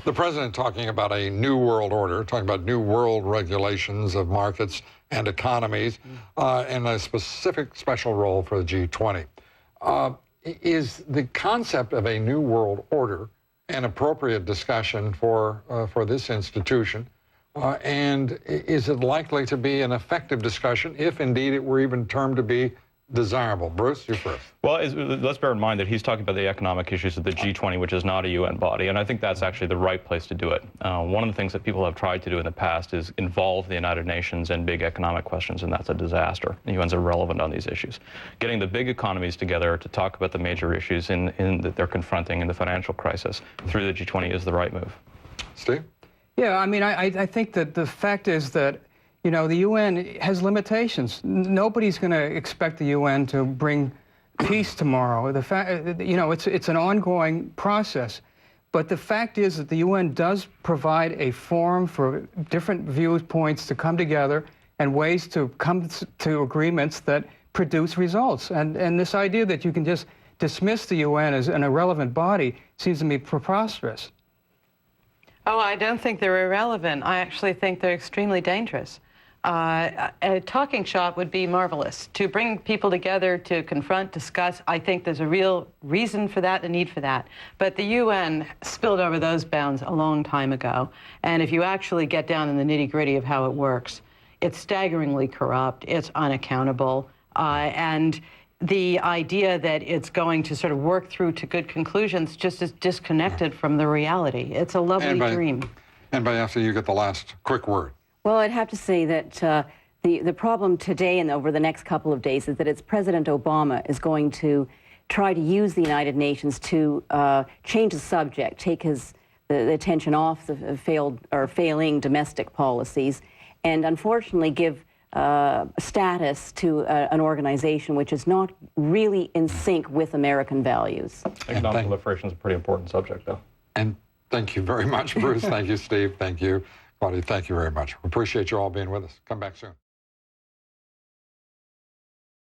The president talking about a new world order, talking about new world regulations of markets and economies, and a specific special role for the G20. Is the concept of a new world order an appropriate discussion for this institution? And is it likely to be an effective discussion if indeed it were even termed to be desirable? Bruce, you first. Well, let's bear in mind that he's talking about the economic issues of the G20, which is not a UN body, and I think that's actually the right place to do it. One of the things that people have tried to do in the past is involve the United Nations in big economic questions, and that's a disaster. The UN's irrelevant on these issues. Getting the big economies together to talk about the major issues that they're confronting in the financial crisis through the G20 is the right move. Steve? Yeah, I mean, I think that the fact is that, you know, the UN has limitations. Nobody's going to expect the UN to bring peace tomorrow. The fact, you know, it's an ongoing process. But the fact is that the UN does provide a forum for different viewpoints to come together and ways to come to agreements that produce results. And this idea that you can just dismiss the UN as an irrelevant body seems to me preposterous. Oh, I don't think they're irrelevant. I actually think they're extremely dangerous. A talking shop would be marvelous. To bring people together to confront, discuss, I think there's a real reason for that, a need for that. But the UN spilled over those bounds a long time ago. And if you actually get down in the nitty-gritty of how it works, it's staggeringly corrupt, it's unaccountable, and the idea that it's going to sort of work through to good conclusions just is disconnected from the reality. It's a lovely dream. And after you get the last quick word. Well, I'd have to say that the problem today and over the next couple of days is that it's President Obama is going to try to use the United Nations to change the subject, take the attention off the failing domestic policies, and unfortunately give status to an organization which is not really in sync with American values. Economic proliferation is a pretty important subject, though. And thank you very much, Bruce. Thank you, Steve. Thank you, Claudia. Thank you very much. We appreciate you all being with us. Come back soon.